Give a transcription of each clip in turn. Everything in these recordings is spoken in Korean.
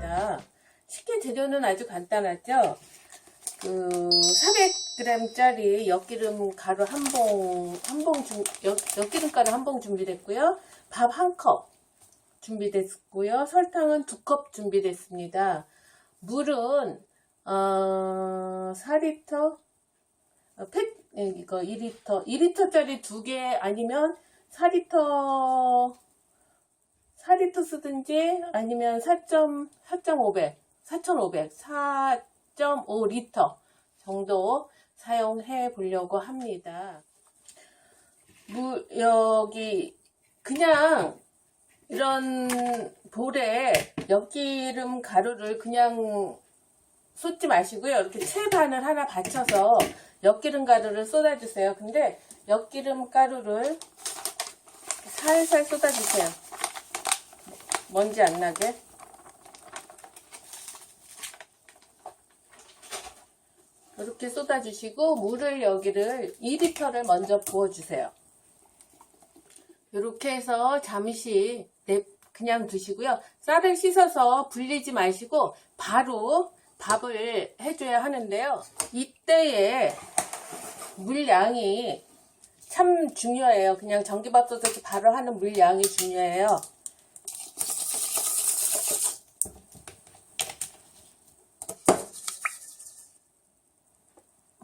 하겠습니다. 식혜 재료는 아주 간단하죠. 400g짜리 엿기름 가루 엿기름 가루 한 봉 준비됐고요. 밥 1컵 준비됐고요. 설탕은 2컵 준비됐습니다. 물은 4리터 이거 2리터짜리 2개 아니면 4리터 쓰든지 아니면 4.5리터 정도 사용해 보려고 합니다. 여기 그냥 이런 볼에 엿기름 가루를 그냥 쏟지 마시고요. 이렇게 채반을 하나 받쳐서 엿기름 가루를 쏟아주세요. 근데 엿기름 가루를 살살 쏟아주세요. 먼지 안 나게. 이렇게 쏟아주시고 물을 여기를 2리터를 먼저 부어주세요. 이렇게 해서 잠시 그냥 두시고요. 쌀을 씻어서 불리지 마시고 바로 밥을 해줘야 하는데요. 이때에 물량이 참 중요해요. 그냥 전기밥솥에서 바로 하는 물량이 중요해요.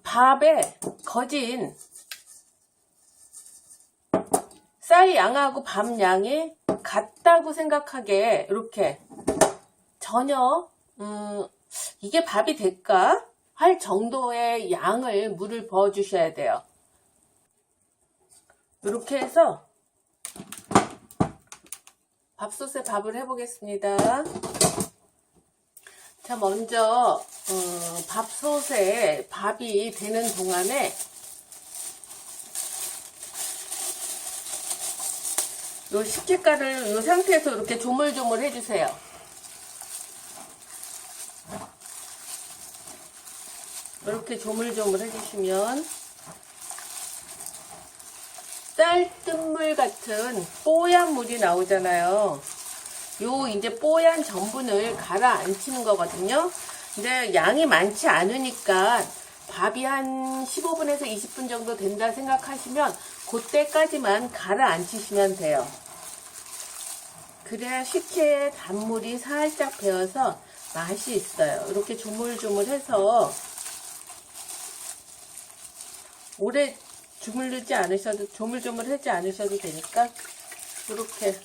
밥에 거진 쌀 양하고 밥 양이 같다고 생각하게 이렇게 전혀 이게 밥이 될까 할 정도의 양을 물을 부어 주셔야 돼요. 이렇게 해서 밥솥에 밥을 해 보겠습니다. 자, 먼저 밥솥에 밥이 되는 동안에 요 식혜가루를 요 상태에서 이렇게 조물조물 해주세요. 이렇게 조물조물 해주시면 쌀뜨물 같은 뽀얀 물이 나오잖아요. 요 이제 뽀얀 전분을 가라앉히는 거거든요. 근데 양이 많지 않으니까 밥이 한 15분에서 20분 정도 된다 생각하시면 그때까지만 가라앉히시면 돼요. 그래야 식혜의 단물이 살짝 배어서 맛이 있어요. 이렇게 조물조물해서 오래 조물조물하지 않으셔도 되니까 이렇게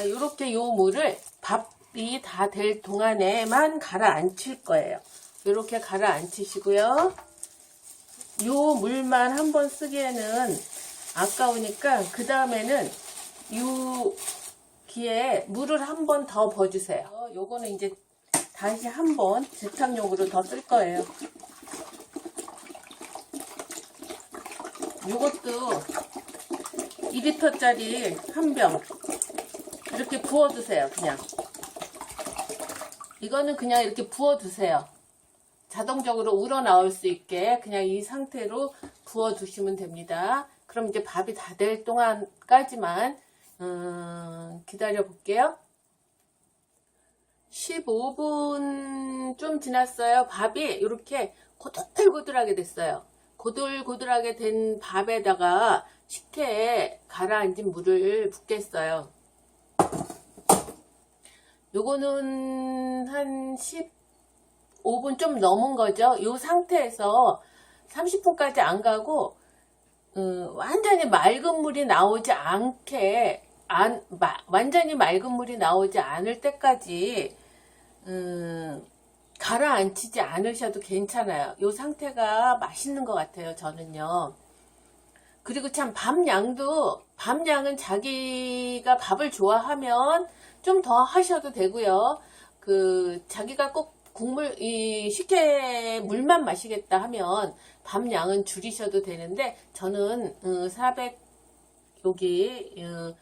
이렇게 요 물을 밥이 다 될 동안에만 가라앉힐 거예요. 이렇게 가라앉히시고요. 요 물만 한번 쓰기에는 아까우니까 그 다음에는 여기에 물을 한 번 더 부어주세요. 요거는 이제 다시 한번 재탕용으로 더 쓸 거예요. 요것도 2리터짜리 한 병 이렇게 부어두세요. 그냥 이거는 그냥 이렇게 부어두세요. 자동적으로 우러나올 수 있게 그냥 이 상태로 부어두시면 됩니다. 그럼 이제 밥이 다 될 동안까지만 기다려 볼게요. 15분 좀 지났어요. 밥이 이렇게 고들고들하게 됐어요. 고들고들하게 된 밥에다가 식혜에 가라앉은 물을 붓겠어요. 요거는 한 15분 좀 넘은 거죠. 요 상태에서 30분까지 안 가고 완전히 맑은 물이 나오지 않게 완전히 맑은 물이 나오지 않을 때까지 가라앉히지 않으셔도 괜찮아요. 요 상태가 맛있는 것 같아요. 저는요. 그리고 참 밥 양은 자기가 밥을 좋아하면 좀 더 하셔도 되고요. 자기가 꼭 이 식혜 물만 마시겠다 하면 밥 양은 줄이셔도 되는데 저는 400 여기 g에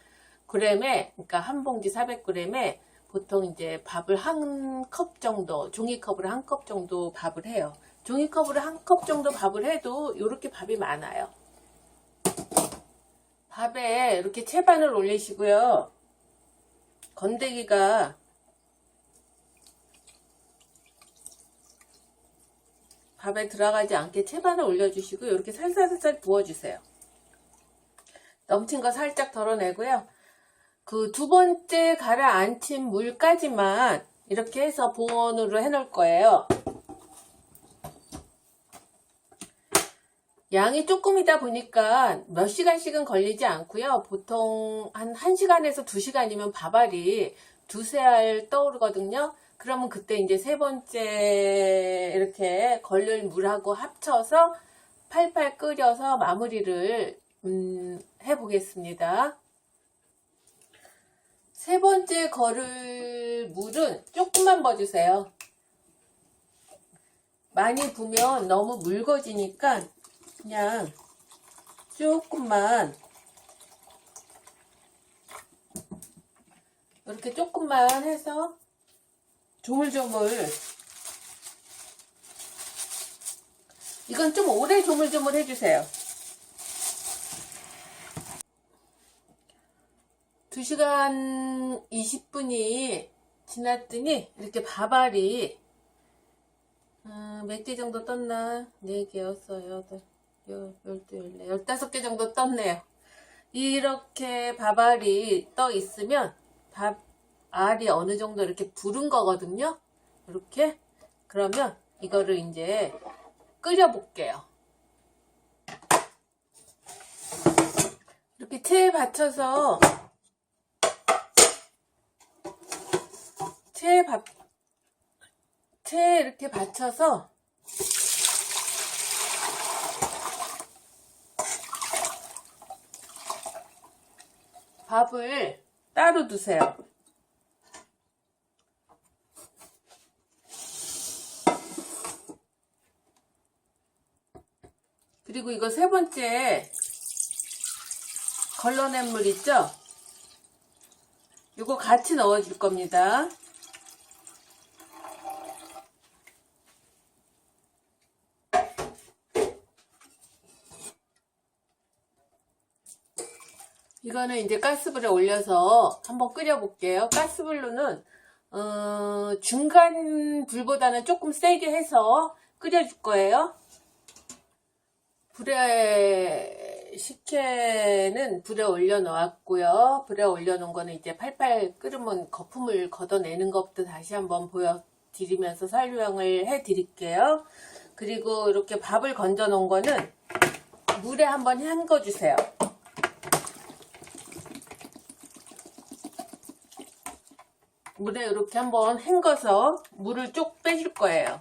그러니까 한 봉지 400g에 보통 이제 밥을 한 컵 정도, 종이컵으로 한 컵 정도 밥을 해요. 종이컵으로 한 컵 정도 밥을 해도 이렇게 밥이 많아요. 밥에 이렇게 채반을 올리시고요. 건더기가 밥에 들어가지 않게 채반을 올려주시고 이렇게 살살살살 부어주세요. 넘친 거 살짝 덜어내고요. 그 두 번째 가라앉힌 물까지만 이렇게 해서 보온으로 해놓을 거예요. 양이 조금이다 보니까 몇 시간씩은 걸리지 않고요. 보통 한 1시간에서 2시간이면 밥알이 두세 알 떠오르거든요. 그러면 그때 이제 세 번째 이렇게 걸릴 물하고 합쳐서 팔팔 끓여서 마무리를 해보겠습니다. 세 번째 걸을 물은 조금만 부어주세요. 많이 부으면 너무 묽어지니까 그냥 조금만, 이렇게 조금만 해서 조물조물, 이건 좀 오래 조물조물 해주세요. 2시간 20분이 지났더니 이렇게 밥알이 몇 개 정도 떴나? 4개, 6, 8, 12, 14, 15개 정도 떴네요. 이렇게 밥알이 떠 있으면 밥알이 어느 정도 이렇게 부른 거거든요. 이렇게. 그러면 이거를 이제 끓여 볼게요. 이렇게 체에 받쳐서 체에 이렇게 받쳐서 밥을 따로 두세요. 그리고 이거 세 번째 걸러낸 물 있죠? 이거 같이 넣어줄 겁니다. 이거는 이제 가스불에 올려서 한번 끓여 볼게요. 가스불로는 중간 불보다는 조금 세게 해서 끓여줄 거예요. 식혜는 불에 올려 놓았고요. 불에 올려 놓은 거는 이제 팔팔 끓으면 거품을 걷어내는 것부터 다시 한번 보여드리면서 설명을 해 드릴게요. 그리고 이렇게 밥을 건져 놓은 거는 물에 한번 헹궈 주세요. 물에 이렇게 한번 헹궈서 물을 쭉 빼줄 거예요.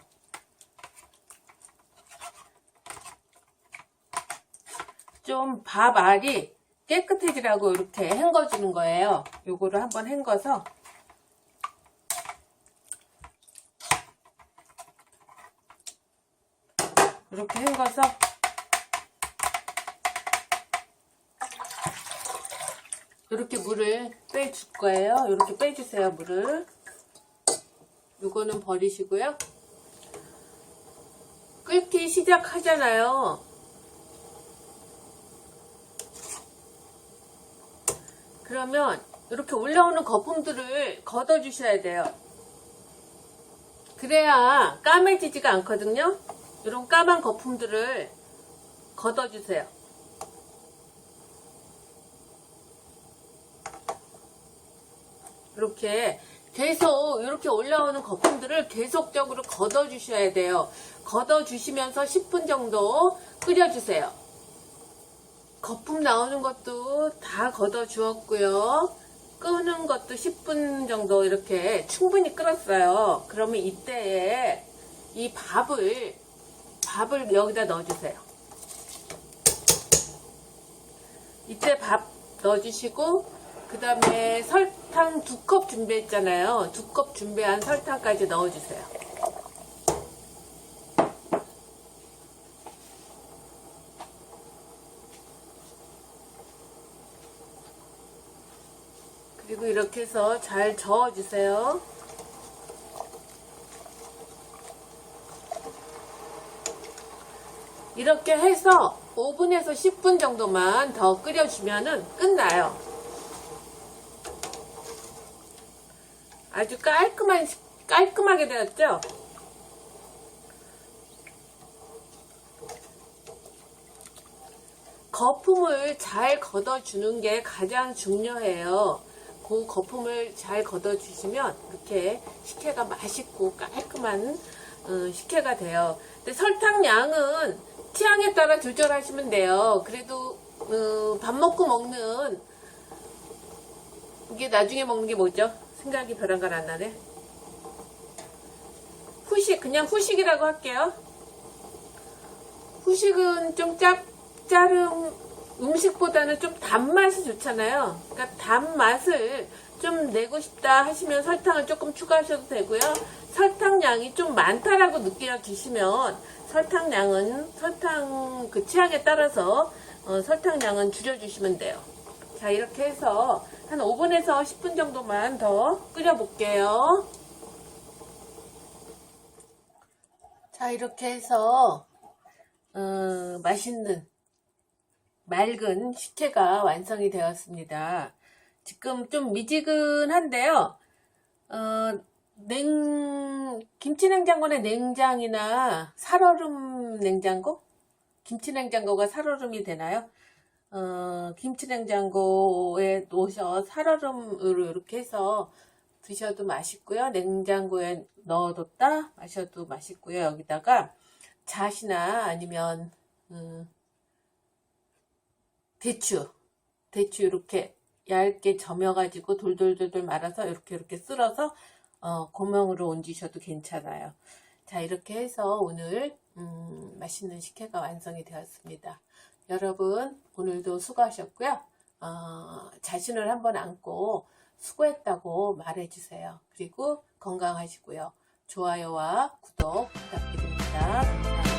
좀 밥알이 깨끗해지라고 이렇게 헹궈주는 거예요. 요거를 한번 헹궈서 이렇게 헹궈서 이렇게 물을 빼줄 거예요. 이렇게 빼주세요, 물을. 요거는 버리시고요. 끓기 시작하잖아요. 그러면 이렇게 올라오는 거품들을 걷어 주셔야 돼요. 그래야 까매지지가 않거든요. 이런 까만 거품들을 걷어 주세요. 이렇게 계속 이렇게 올라오는 거품들을 계속적으로 걷어 주셔야 돼요. 걷어 주시면서 10분 정도 끓여 주세요. 거품 나오는 것도 다 걷어 주었고요. 끄는 것도 10분 정도 이렇게 충분히 끓었어요. 그러면 이때에 이 밥을 여기다 넣어주세요. 이때 밥 넣어주시고 그 다음에 설탕 2컵 준비했잖아요. 2컵 준비한 설탕까지 넣어주세요. 그리고 이렇게 해서 잘 저어주세요. 이렇게 해서 5분에서 10분 정도만 더 끓여주면은 끝나요. 아주 깔끔하게 되었죠? 거품을 잘 걷어주는 게 가장 중요해요. 그 거품을 잘 걷어주시면 이렇게 식혜가 맛있고 깔끔한 식혜가 돼요. 근데 설탕 양은 취향에 따라 조절하시면 돼요. 그래도 밥 먹고 먹는, 이게 나중에 먹는 게 뭐죠? 생각이 별한간 안 나네. 후식, 그냥 후식이라고 할게요. 후식은 좀 짭짤한 음식보다는 좀 단맛이 좋잖아요. 그러니까 단맛을 좀 내고 싶다 하시면 설탕을 조금 추가하셔도 되고요. 설탕량이 좀 많다라고 느껴지시면 설탕량은 설탕 그 취향에 따라서 설탕량은 줄여주시면 돼요. 자, 이렇게 해서 한 5분에서 10분 정도만 더 끓여 볼게요. 자, 이렇게 해서 맛있는 맑은 식혜가 완성이 되었습니다. 지금 좀 미지근한데요. 김치냉장고에 냉장이나 살얼음 냉장고? 김치냉장고가 살얼음이 되나요? 김치냉장고에 놓으셔 살얼음으로 이렇게 해서 드셔도 맛있고요. 냉장고에 넣어뒀다 마셔도 맛있고요. 여기다가 잣이나 아니면 대추 이렇게 얇게 저며가지고 돌돌돌돌 말아서 이렇게 쓸어서 고명으로 얹으셔도 괜찮아요. 자, 이렇게 해서 오늘 맛있는 식혜가 완성이 되었습니다. 여러분 오늘도 수고하셨고요. 자신을 한번 안고 수고했다고 말해주세요. 그리고 건강하시고요. 좋아요와 구독 부탁드립니다. 감사합니다.